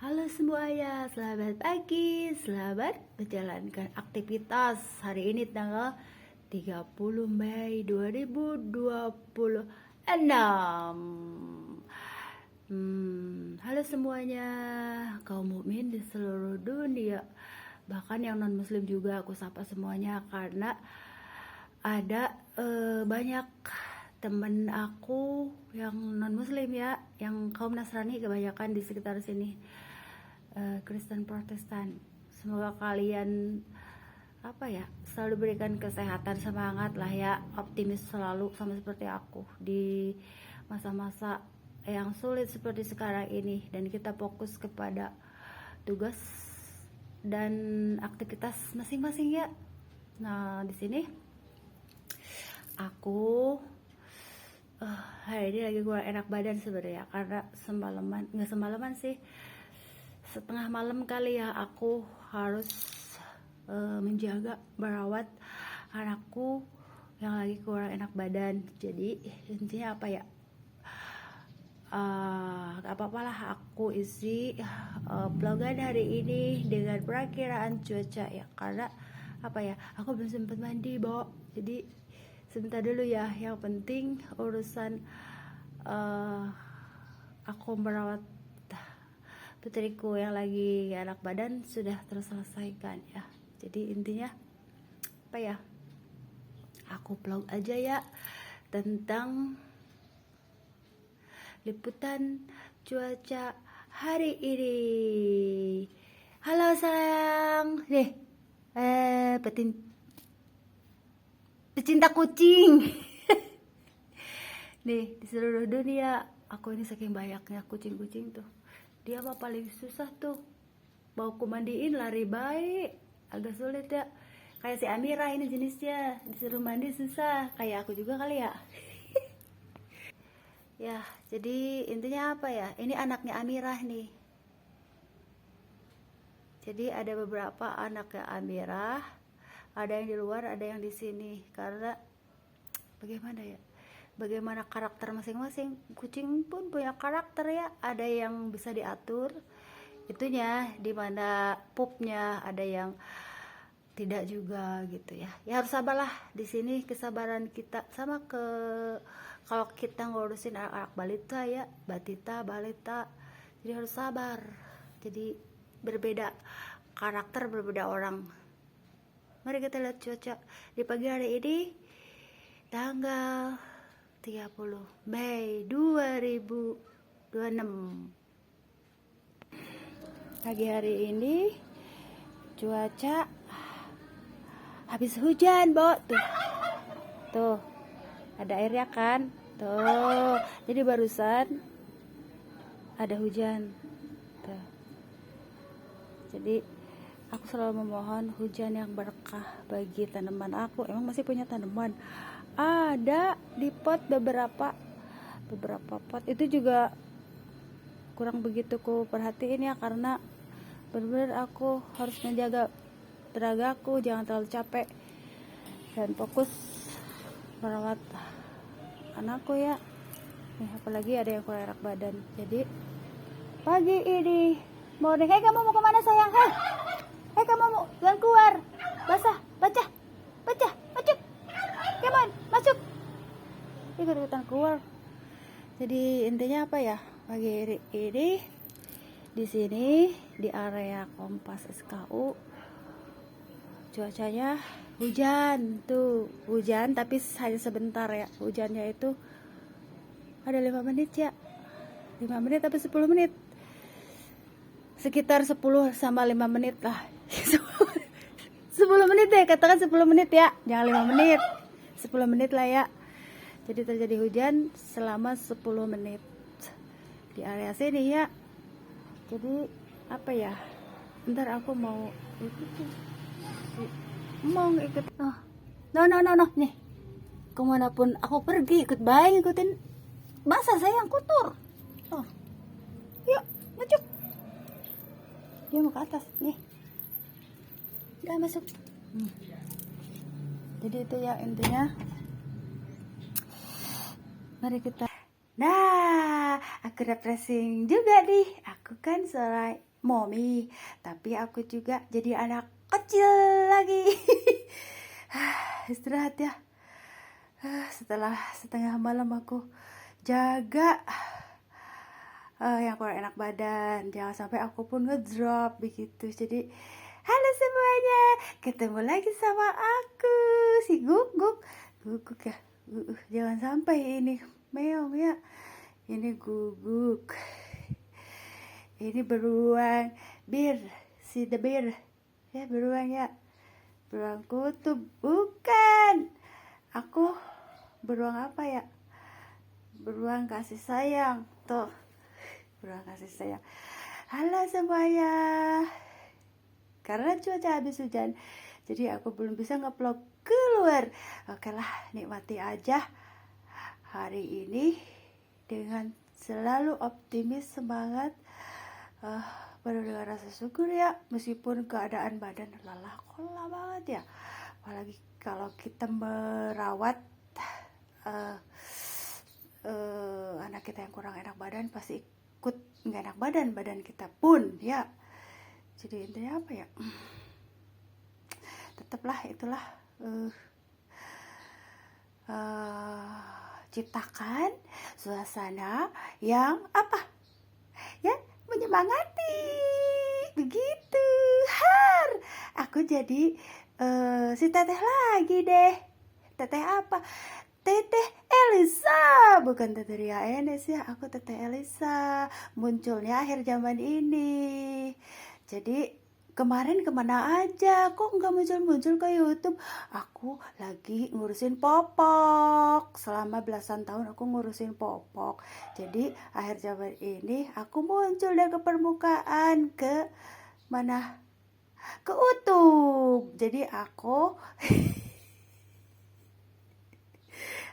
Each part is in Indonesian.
Halo semuanya, selamat pagi, selamat menjalankan aktivitas. Hari ini tanggal 30 Mei 2026. Halo semuanya, kaum mukmin di seluruh dunia, bahkan yang non muslim juga aku sapa semuanya, karena ada banyak temen aku yang non muslim ya, yang kaum Nasrani kebanyakan di sekitar sini, Kristen Protestan. Semoga kalian selalu berikan kesehatan, semangat lah ya, optimis selalu sama seperti aku di masa-masa yang sulit seperti sekarang ini, dan kita fokus kepada tugas dan aktivitas masing-masing ya. Nah, di sini aku hari ini lagi kurang enak badan sebenarnya, karena nggak semalaman sih, setengah malam kali ya, aku harus menjaga, merawat anakku yang lagi kurang enak badan. Jadi intinya apa ya, gak apa-apa lah aku isi vlogan hari ini dengan perakiraan cuaca ya, karena aku belum sempat mandi Bo, jadi sebentar dulu ya. Yang penting urusan aku merawat putriku yang lagi gak enak badan sudah terselesaikan ya. Jadi intinya aku vlog aja ya tentang liputan cuaca hari ini. Halo sayang, nih pecinta kucing. Nih, di seluruh dunia aku ini saking banyaknya kucing-kucing tuh, dia mah paling susah tuh, mau ku mandiin lari baik, agak sulit ya. Kayak si Amira ini jenisnya, disuruh mandi susah, kayak aku juga kali ya. Ya, jadi intinya apa ya, ini anaknya Amirah nih. Jadi ada beberapa anaknya Amirah, ada yang di luar, ada yang di sini. Karena bagaimana karakter masing-masing, kucing pun punya karakter ya. Ada yang bisa diatur itunya, dimana pupnya, ada yang tidak juga gitu ya. Ya harus sabarlah di sini, kesabaran kita sama kalau kita ngurusin anak-anak balita ya, balita, jadi harus sabar. Jadi berbeda karakter, berbeda orang. Mari kita lihat cuaca di pagi hari ini tanggal 30 Mei 2026. Pagi hari ini cuaca habis hujan Bo, tuh ada airnya kan, tuh, jadi barusan ada hujan tuh. Jadi aku selalu memohon hujan yang berkah bagi tanaman aku. Emang masih punya tanaman, ada di pot beberapa pot, itu juga kurang begitu ku perhatiin ya, karena benar-benar aku harus menjaga tenagaku, jangan terlalu capek, dan fokus merawat anakku ya. Apalagi ada yang kurang enak badan. Jadi pagi ini morning, kamu mau kemana sayang? Kamu mau jangan keluar, basah, baca, masuk, come on, masuk, ikutan keluar. Jadi intinya pagi ini di sini di area Kompas SKU cuacanya hujan tuh, hujan tapi hanya sebentar ya. Hujannya itu ada 5 menit ya, 5 menit tapi 10 menit, sekitar 10 sama 5 menit lah. 10 menit deh, katakan 10 menit ya, jangan 5 menit, 10 menit lah ya. Jadi terjadi hujan selama 10 menit di area sini ya. Jadi ntar aku mau ikut no nih, kemanapun aku pergi ikut baik, ikutin basah sayang, kotor. Yuk masuk, dia mau ke atas nih, udah masuk. Jadi itu ya intinya. Mari kita, nah aku refreshing juga nih, aku kan mommy, tapi aku juga jadi anak kecil lagi. Istirahat ya. Setelah setengah malam aku jaga yang kurang enak badan, jangan sampai aku pun ngedrop begitu. Jadi halo semuanya, ketemu lagi sama aku si Guguk ya. Jangan sampai ini meong ya. Ini Guguk, ini beruang bir, si the bear ya, beruang ya, beruang kutub bukan. Aku beruang apa ya? Beruang kasih sayang tuh, beruang kasih sayang. Halo semuanya, karena cuaca habis hujan jadi aku belum bisa nge-vlog keluar. Oke lah, nikmati aja hari ini dengan selalu optimis, semangat, penuh dengan rasa syukur ya, meskipun keadaan badan lelah banget ya, apalagi kalau kita merawat anak kita yang kurang enak badan, pasti ikut nggak enak badan kita pun ya. Jadi intinya apa ya, tetaplah itulah ciptakan suasana yang apa ya, menyemangati begitu. Aku jadi si teteh lagi deh. Teteh apa? Teteh Elisa, bukan Teteh Ria Enes ya. Aku Teteh Elisa, munculnya akhir zaman ini. Jadi kemarin kemana aja, kok nggak muncul-muncul ke YouTube? Aku lagi ngurusin popok. Selama belasan tahun aku ngurusin popok. Jadi akhir zaman ini aku muncul dari ke permukaan, ke mana? Ke YouTube. Jadi aku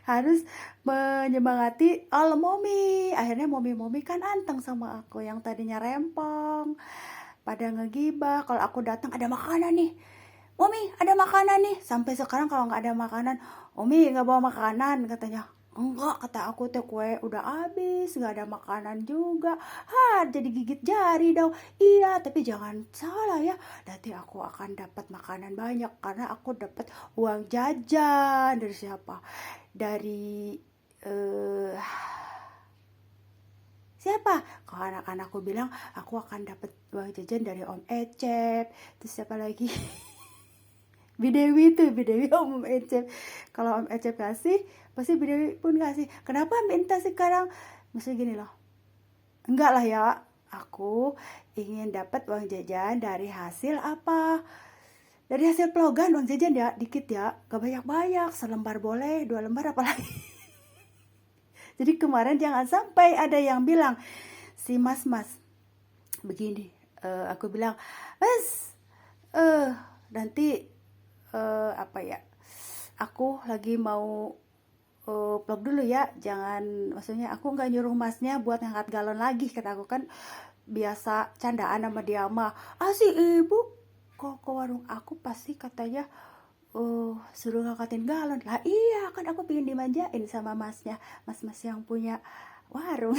harus menyemangati all mommy. Akhirnya mommy kan anteng sama aku, yang tadinya rempong pada ngegibah kalau aku datang ada makanan nih. Mommy ada makanan nih. Sampai sekarang kalau nggak ada makanan, Mommy nggak bawa makanan katanya. Enggak, kata aku teh, kue udah habis, nggak ada makanan juga. Jadi gigit jari dong. Iya, tapi jangan salah ya, nanti aku akan dapat makanan banyak karena aku dapat uang jajan dari siapa? Dari siapa? Kalau anak-anakku bilang aku akan dapat uang jajan dari Om Ecep. Terus siapa lagi? Bidewi Om Ecep. Kalau Om Ecep kasih, pasti Bidewi pun kasih. Kenapa minta sekarang? Maksudnya gini loh, enggak lah ya, aku ingin dapat uang jajan dari hasil apa? Dari hasil vlogan, uang jajan ya, dikit ya, gak banyak-banyak, selembar boleh, 2 lembar apalagi. Jadi kemarin jangan sampai ada yang bilang, si mas begini, aku bilang, Mas, nanti apa ya, aku lagi mau vlog dulu ya, jangan, maksudnya aku nggak nyuruh masnya buat ngangkat galon lagi, kata aku kan biasa candaan sama dia mah, si ibu kok ke warung aku pasti katanya suruh ngangkatin galon lah. Iya kan, aku pengen dimanjain sama masnya, mas yang punya warung.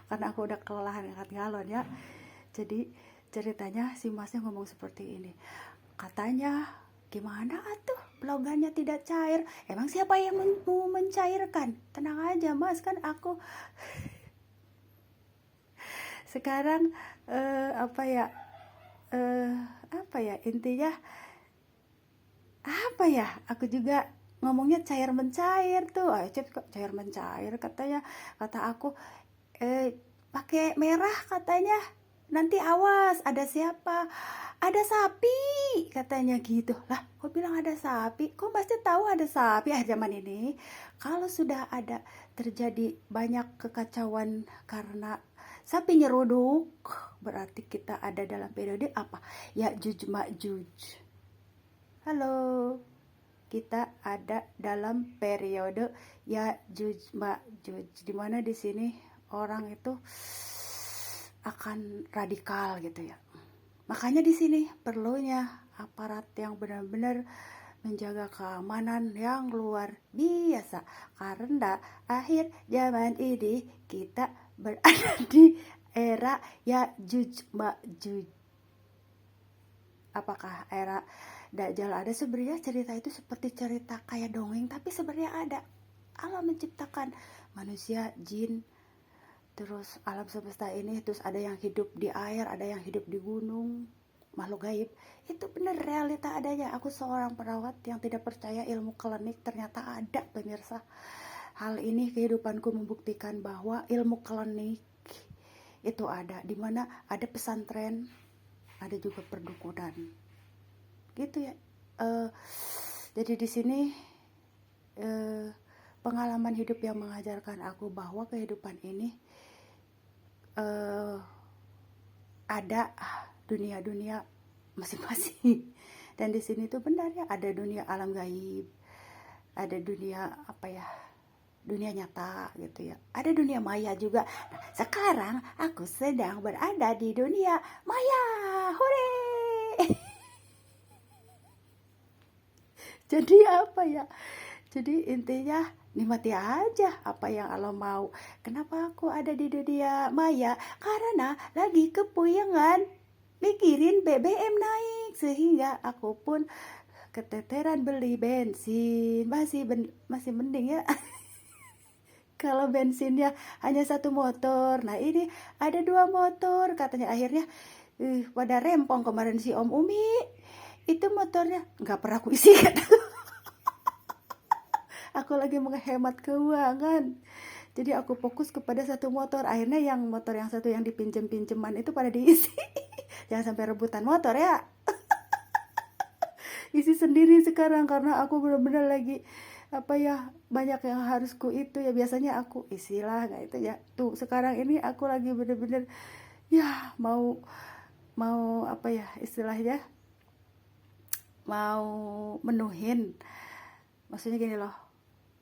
Karena aku udah kelelahan ngangkat galon ya. Jadi ceritanya si masnya ngomong seperti ini, katanya gimana atuh vlogannya tidak cair? Emang siapa yang mau mencairkan? Tenang aja mas, kan aku sekarang apa ya intinya apa ya, aku juga ngomongnya cair mencair tuh. Cep kok cair mencair katanya, kata aku pakai merah katanya, nanti awas ada siapa, ada sapi katanya gitu. Lah kok bilang ada sapi, kok pasti tahu ada sapi? Zaman ini kalau sudah ada terjadi banyak kekacauan karena sapi nyeruduk, berarti kita ada dalam periode apa? Ya'juj Ma'juj. Halo, kita ada dalam periode Ya'juj Ma'juj, dimana di sini orang itu akan radikal gitu ya. Makanya di sini perlunya aparat yang benar-benar menjaga keamanan yang luar biasa, karena akhir zaman ini kita berada di era Ya'juj Ma'juj. Apakah era Dajjal ada? Sebenarnya cerita itu seperti cerita kayak dongeng, tapi sebenarnya ada. Allah menciptakan manusia, jin, terus alam semesta ini, terus ada yang hidup di air, ada yang hidup di gunung, makhluk gaib. Itu benar realita adanya. Aku seorang perawat yang tidak percaya ilmu klinik, ternyata ada, pemirsa. Hal ini kehidupanku membuktikan bahwa ilmu klinik itu ada, di mana ada pesantren, ada juga perdukunan, gitu ya. Jadi di sini pengalaman hidup yang mengajarkan aku bahwa kehidupan ini ada dunia-dunia masing-masing. Dan di sini tuh benar ya, ada dunia alam gaib, ada dunia apa ya, dunia nyata gitu ya, ada dunia maya juga. Nah, sekarang aku sedang berada di dunia maya, hore. Jadi apa ya, jadi intinya nikmati aja apa yang Allah mau. Kenapa aku ada di dunia maya? Karena lagi kepuyengan mikirin BBM naik, sehingga aku pun keteteran beli bensin. Masih mending ya kalau bensinnya hanya satu motor. Nah ini ada 2 motor katanya. Akhirnya pada rempong kemarin si Om Umi, itu motornya nggak pernah aku isi kan. Aku lagi menghemat keuangan, jadi aku fokus kepada satu motor. Akhirnya yang motor yang satu yang dipinjem-pinjeman itu pada diisi. Jangan sampai rebutan motor ya. Isi sendiri sekarang karena aku benar-benar lagi apa ya, banyak yang harus ku itu ya. Biasanya aku isilah nggak itu ya. Tuh sekarang ini aku lagi benar-benar ya mau apa ya istilahnya, mau menuhin. Maksudnya gini loh,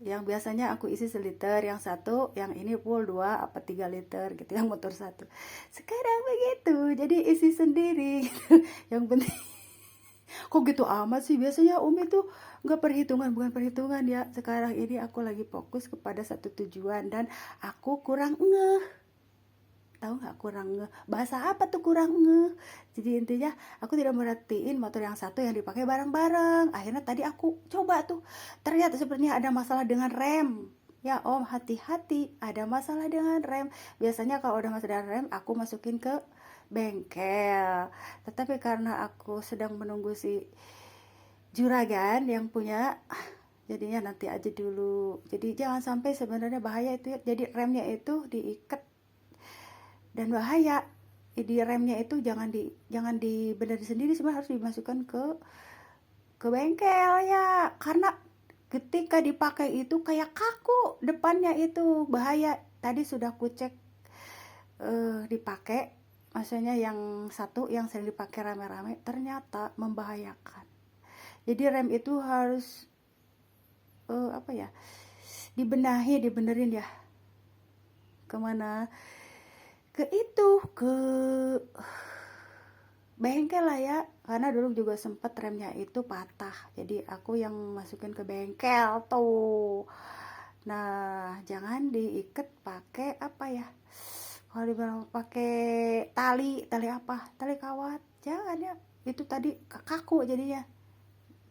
yang biasanya aku isi 1 liter, yang satu, yang ini full 2 apa 3 liter gitu, yang motor satu. Sekarang begitu, jadi isi sendiri gitu. Yang penting kok gitu amat sih. Biasanya Umi tuh nggak perhitungan, bukan perhitungan ya. Sekarang ini aku lagi fokus kepada satu tujuan dan aku kurang ngeh. Tahu nggak kurang ngeh? Bahasa apa tuh kurang ngeh? Jadi intinya aku tidak merhatiin motor yang satu yang dipakai bareng-bareng. Akhirnya tadi aku coba tuh, ternyata sepertinya ada masalah dengan rem. Ya Om, hati-hati, ada masalah dengan rem. Biasanya kalau udah masalah dengan rem, aku masukin ke bengkel. Tetapi karena aku sedang menunggu si juragan yang punya, jadinya nanti aja dulu. Jadi jangan sampai, sebenarnya bahaya itu ya. Jadi remnya itu diikat dan bahaya. Di remnya itu jangan dibenerin sendiri, sebenarnya harus dimasukkan ke bengkel ya, karena ketika dipakai itu kayak kaku depannya, itu bahaya. Tadi sudah ku cek dipakai, maksudnya yang satu yang sering dipakai rame-rame, ternyata membahayakan. Jadi rem itu harus apa ya, dibenerin ya. Kemana? Ke bengkel lah ya, karena dulu juga sempet remnya itu patah, jadi aku yang masukin ke bengkel tuh. Nah jangan diikat pakai apa ya, kalau dibilang pakai tali apa, tali kawat, jangan ya, itu tadi kaku jadinya.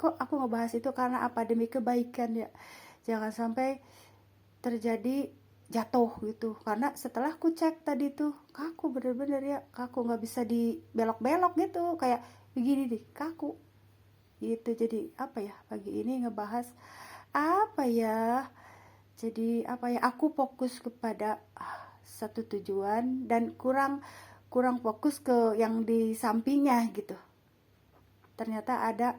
Kok aku ngebahas itu karena apa, demi kebaikan ya, jangan sampai terjadi jatuh gitu. Karena setelah ku cek tadi tuh kaku, bener-bener ya kaku, nggak bisa dibelok-belok gitu, kayak begini deh kaku gitu. Jadi apa ya, pagi ini ngebahas apa ya, jadi apa ya, aku fokus kepada satu tujuan dan kurang fokus ke yang di sampingnya gitu. Ternyata ada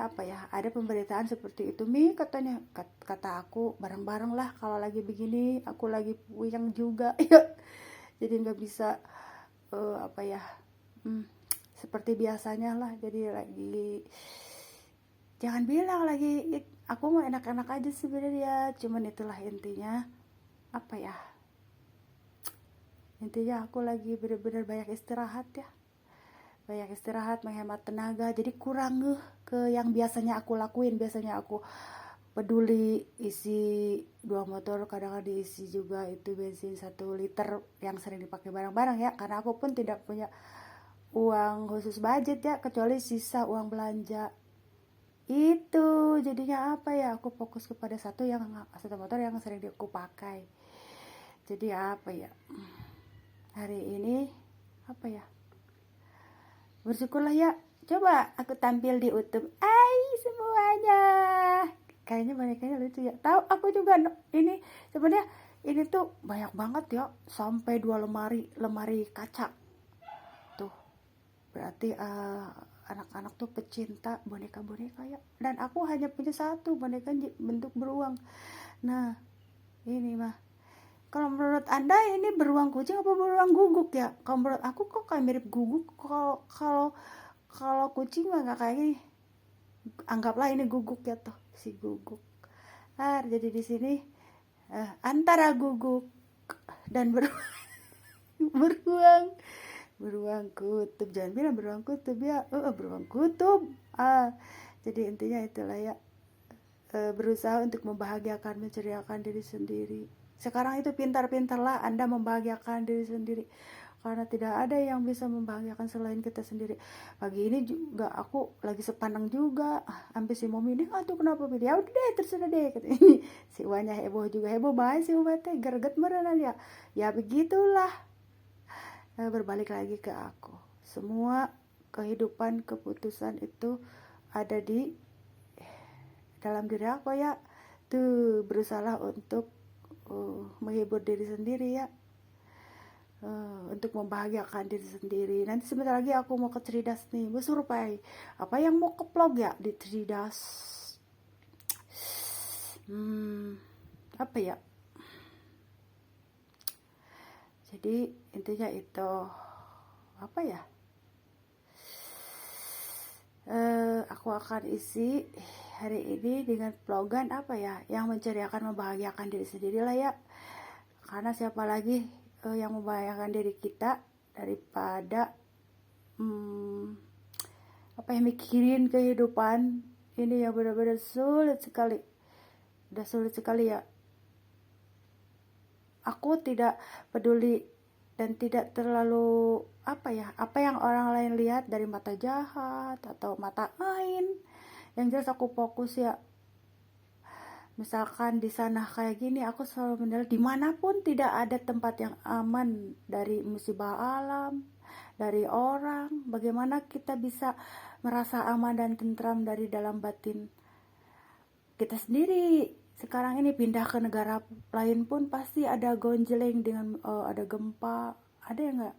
apa ya, ada pemberitaan seperti itu Mi, katanya. Kata aku bareng-bareng lah, kalau lagi begini aku lagi puyeng juga ya, jadi nggak bisa apa ya, seperti biasanya lah. Jadi lagi, jangan bilang lagi, aku mau enak-enak aja sebenarnya, cuman itulah intinya apa ya, intinya aku lagi bener-bener banyak istirahat ya, banyak istirahat, menghemat tenaga. Jadi kurang ke yang biasanya aku lakuin. Biasanya aku peduli isi 2 motor, kadang diisi juga itu bensin 1 liter yang sering dipakai barang-barang ya, karena aku pun tidak punya uang khusus budget ya, kecuali sisa uang belanja itu. Jadinya apa ya, aku fokus kepada satu motor yang sering aku pakai. Jadi apa ya, hari ini apa ya, bersyukurlah ya. Coba aku tampil di YouTube, semuanya kayaknya bonekanya lucu ya. Tahu aku juga ini sebenarnya ini tuh banyak banget ya, sampai 2 lemari kaca tuh. Berarti anak-anak tuh pecinta boneka-boneka ya. Dan aku hanya punya 1 boneka bentuk beruang. Nah ini mah, kalau menurut Anda ini beruang kucing apa beruang guguk ya? Kalau menurut aku kok kayak mirip guguk. Kalau kucing mah nggak kayak gini. Anggaplah ini guguk ya tuh, si guguk. Jadi di sini antara guguk dan beruang kutub. Jangan bilang beruang kutub ya, beruang kutub. Jadi intinya itulah ya, berusaha untuk membahagiakan, menceriakan diri sendiri. Sekarang itu pintar-pintarlah Anda membahagiakan diri sendiri, karena tidak ada yang bisa membahagiakan selain kita sendiri. Pagi ini juga aku lagi sepanang juga, sampai si Momi ini tuh kenapa pilih, ya udah deh terserah deh katanya. Si Wanya heboh juga, heboh banget si Umat teh, gerget merenan ya. Ya begitulah. Berbalik lagi ke aku, semua kehidupan, keputusan itu ada di dalam diri aku ya. Tuh berusaha untuk menghibur diri sendiri ya, untuk membahagiakan diri sendiri. Nanti sebentar lagi aku mau ke Tridas nih, mau survei apa yang mau ke vlog ya di Tridas. Apa ya, jadi intinya itu apa ya, aku akan isi hari ini dengan vlogan apa ya, yang menceriakan, membahagiakan diri sendiri lah ya. Karena siapa lagi yang membahagiakan diri kita daripada mikirin kehidupan ini yang benar-benar sulit sekali. Udah sulit sekali ya. Aku tidak peduli dan tidak terlalu apa yang orang lain lihat dari mata jahat atau mata lain. Yang jelas aku fokus ya. Misalkan di sana kayak gini, aku selalu menilai dimanapun tidak ada tempat yang aman dari musibah alam, dari orang. Bagaimana kita bisa merasa aman dan tentram dari dalam batin kita sendiri. Sekarang ini pindah ke negara lain pun pasti ada gonjleng dengan ada gempa, ada ya nggak?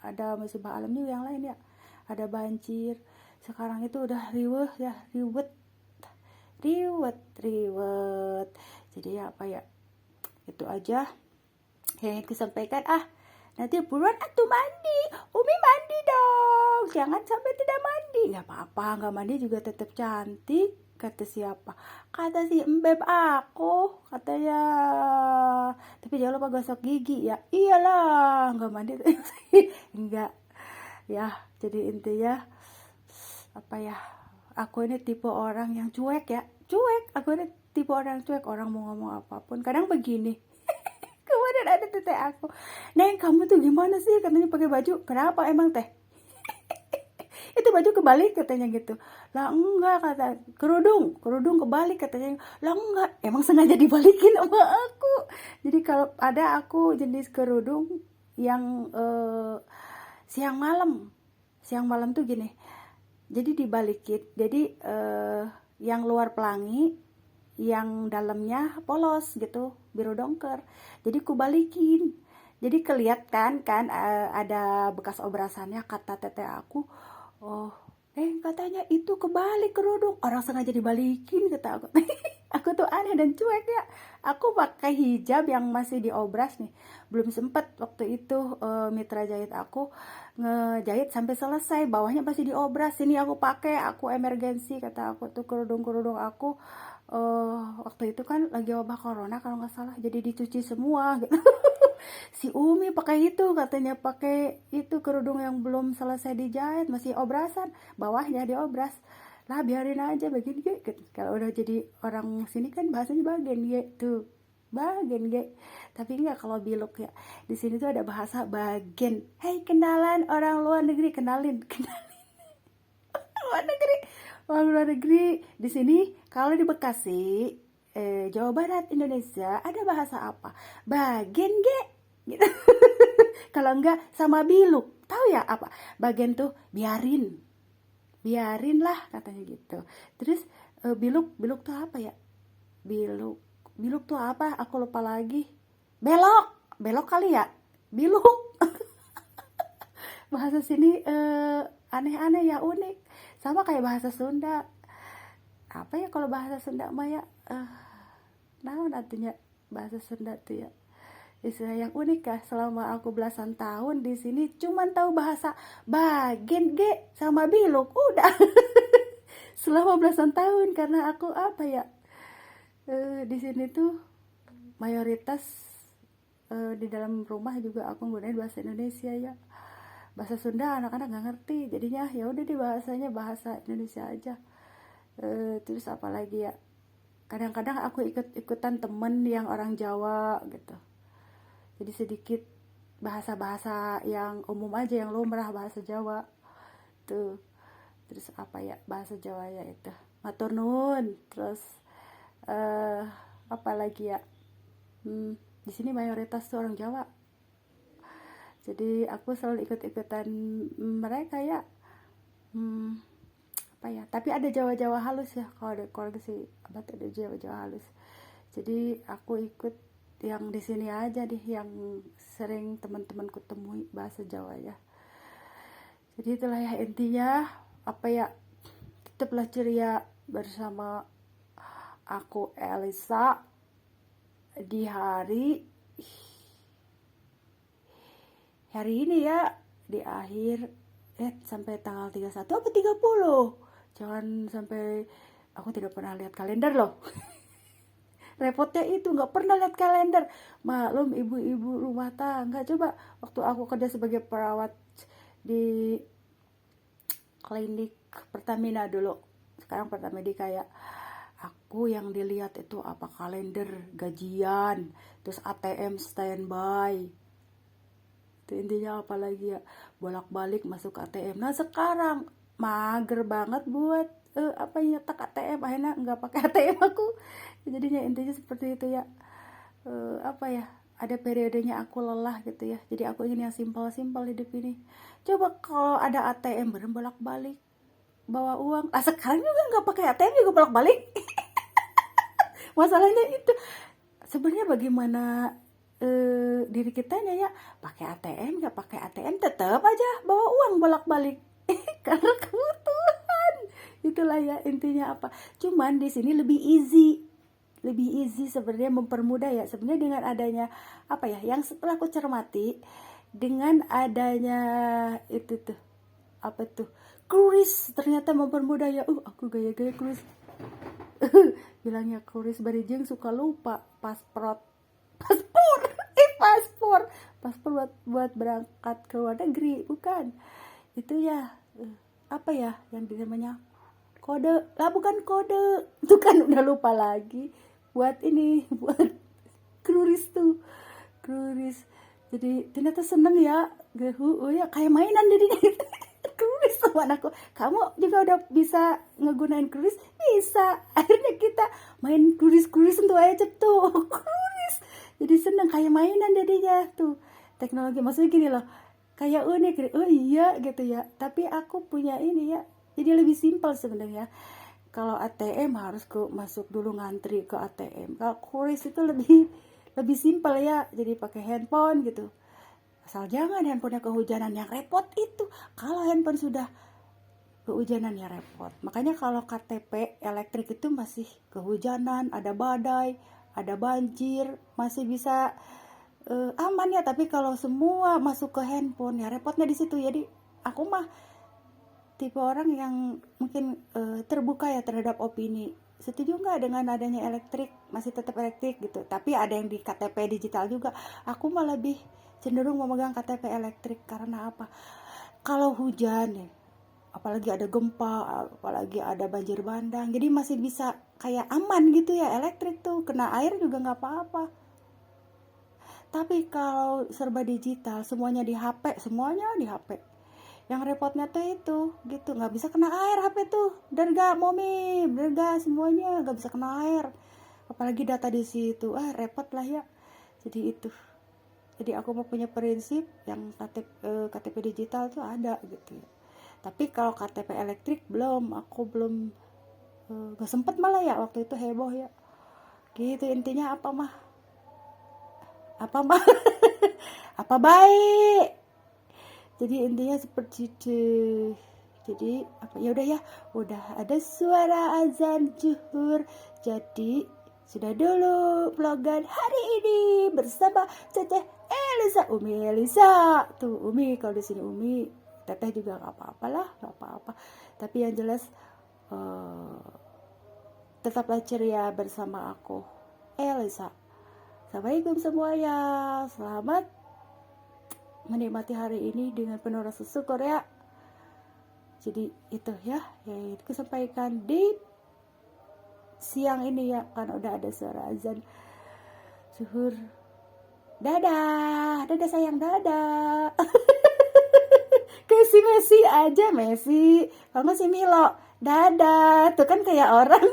Ada musibah alam juga yang lain ya. Ada banjir. Sekarang itu udah riwet. Jadi apa ya? Itu aja yang ingin sampaikan. Nanti buruan atuh mandi. Umi mandi dong. Jangan sampai tidak mandi. Nggak apa-apa, nggak mandi juga tetap cantik. Kata siapa? Kata si embeb aku. Katanya. Tapi jangan lupa gosok gigi ya. Iyalah, nggak mandi. Enggak. Ya, jadi intinya apa ya? Aku ini tipe orang yang cuek ya. Aku ini tipe orang cuek. Orang mau ngomong apapun kadang begini. Kemarin ada teteh aku, Neng kamu tuh gimana sih, katanya pakai baju, kenapa emang teh? Itu baju kebalik katanya gitu. Lah enggak, kata kerudung kebalik katanya. Lah enggak, emang sengaja dibalikin sama aku. Jadi kalau ada aku jenis kerudung yang siang malam tuh gini, jadi dibalikin. Jadi yang luar pelangi, yang dalamnya polos gitu, biru dongker. Jadi ku balikin. Jadi kelihatan kan ada bekas obrasannya, kata teteh aku. Katanya itu kebalik kerudung. Orang sengaja dibalikin, kata aku. Aku tuh aneh dan cuek ya. Aku pakai hijab yang masih diobras nih. Belum sempet waktu itu mitra jahit aku ngejahit sampai selesai, bawahnya masih diobras. Ini aku pakai, aku emergensi, kata aku tuh kerudung aku. Waktu itu kan lagi wabah corona kalau nggak salah, jadi dicuci semua gitu. Si Umi pakai itu, katanya pakai itu kerudung yang belum selesai dijahit, masih obrasan, bawahnya diobras. lah biarin aja bagian G gitu. Kalau udah jadi orang sini kan bahasanya bagian G tuh, bagian G. Tapi enggak kalau biluk ya, di sini tuh ada bahasa bagian. Hei kenalan orang luar negeri, kenalin luar negeri, orang luar negeri. Di sini kalau di Bekasi, Jawa Barat, Indonesia, ada bahasa apa? Bagian G gitu. Kalau enggak sama biluk, tahu ya apa? Bagian tuh biarin lah katanya gitu. Terus biluk tuh apa ya? Biluk tuh apa? Aku lupa lagi. Belok kali ya? Biluk. Bahasa sini aneh-aneh ya, unik. Sama kayak bahasa Sunda. Apa ya kalau bahasa Sunda mah ya? Naon artinya bahasa Sunda tuh ya? Istilah yang unik ya. Selama aku belasan tahun di sini cuman tahu bahasa bagian G sama biluk, udah. Selama belasan tahun, karena aku apa ya? Di sini tuh mayoritas di dalam rumah juga aku gunain bahasa Indonesia ya. Bahasa Sunda anak-anak nggak ngerti, jadinya ya udah deh bahasanya bahasa Indonesia aja. Terus apa lagi ya? Kadang-kadang aku ikut-ikutan temen yang orang Jawa gitu. Jadi sedikit bahasa-bahasa yang umum aja, yang lumrah, bahasa Jawa tuh. Terus apa ya bahasa Jawa ya itu, matur nuwun. Terus apa lagi ya, di sini mayoritas tuh orang Jawa, jadi aku selalu ikut-ikutan mereka ya. Apa ya, tapi ada Jawa-Jawa halus ya, kalau ada keluarga sih abad ada Jawa-Jawa halus. Jadi aku ikut yang di sini aja deh, yang sering teman-temanku temui bahasa Jawa ya. Jadi itulah ya intinya, apa ya, tetaplah ceria bersama aku Elisa di hari ini ya, di akhir sampai tanggal 31 apa 30. Jangan sampai, aku tidak pernah lihat kalender loh. Repotnya itu nggak pernah lihat kalender. Maklum ibu-ibu rumah tangga. Coba waktu aku kerja sebagai perawat di klinik Pertamina dulu, sekarang Pertamedika ya, aku yang dilihat itu apa, kalender gajian, terus ATM standby. Itu intinya apa lagi ya, bolak-balik masuk ATM. Nah sekarang mager banget buat apa nyetak ATM, akhirnya nggak pakai ATM aku. Jadinya intinya seperti itu ya. Apa ya, ada periodenya aku lelah gitu ya, jadi aku ingin yang simpel-simpel hidup ini. Coba kalau ada ATM bener bolak-balik bawa uang. Sekarang juga nggak pakai ATM juga bolak-balik. Masalahnya itu sebenarnya bagaimana diri kitanya ya, pakai ATM nggak pakai ATM tetap aja bawa uang bolak-balik. Karena kebutuhan. Itulah ya intinya apa. Cuman di sini lebih easy sebenarnya, mempermudah ya sebenarnya dengan adanya apa ya, yang setelah aku cermati, dengan adanya itu tuh apa tuh, kruis, ternyata mempermudah ya. Aku gaya-gaya kruis. Bilangnya kruis barijeng suka lupa paspor buat berangkat ke luar negeri, bukan itu ya, apa ya yang namanya kode lah, bukan kode itu kan, udah lupa lagi. Buat kruis tuh, jadi ternyata seneng ya, ya kayak mainan jadinya. Kruis sama anakku, kamu juga udah bisa ngegunain kruis? Bisa. Akhirnya kita main kruis tuh aja tuh. Kruis jadi seneng, kayak mainan jadinya tuh. Teknologi maksudnya gini loh, kayak unik, oh iya gitu ya. Tapi aku punya ini ya, jadi lebih simpel sebenarnya. Kalau ATM harus masuk dulu ngantri ke ATM. Kalau kruis itu lebih simpel ya, jadi pakai handphone gitu. Asal jangan handphonenya kehujanan, yang repot itu kalau handphone sudah kehujanan ya repot. Makanya kalau KTP elektrik itu masih kehujanan, ada badai, ada banjir, masih bisa aman ya. Tapi kalau semua masuk ke handphone ya repotnya di situ. Jadi aku mah tipe orang yang mungkin terbuka ya terhadap opini. Setuju nggak dengan adanya elektrik, masih tetap elektrik gitu, tapi ada yang di KTP digital juga. Aku mah lebih cenderung memegang KTP elektrik. Karena apa, kalau hujan ya, apalagi ada gempa, apalagi ada banjir bandang, jadi masih bisa kayak aman gitu ya elektrik tuh, kena air juga nggak apa-apa. Tapi kalau serba digital, semuanya di HP, semuanya di HP, yang repotnya tuh itu gitu, nggak bisa kena air HP tuh, dan nggak momi, dan nggak, semuanya nggak bisa kena air, apalagi data di situ, repot lah ya. Jadi itu, jadi aku mau punya prinsip yang KTP digital tuh ada gitu ya. Tapi kalau KTP elektrik belum, aku belum, gak sempet malah ya, waktu itu heboh ya gitu. Intinya apa mah, apa mah apa baik, jadi intinya seperti itu. Jadi apa, ya udah ya, udah ada suara azan zuhur. Jadi sudah dulu vlogan hari ini bersama Teteh Elisa, Umi Elisa. Tuh Umi, kalau di sini Umi, Teteh juga nggak apa-apa lah, nggak apa-apa. Tapi yang jelas tetaplah ceria bersama aku, Elisa. Assalamualaikum semuanya. Selamat menikmati hari ini dengan penuh rasa syukur ya. Jadi itu ya, yang aku sampaikan di siang ini ya, kan udah ada suara azan zuhur. Dadah, dadah sayang, dadah. Kayak si Messi aja, Messi. Kalau nggak si Milo, dadah. Tuh kan kayak orang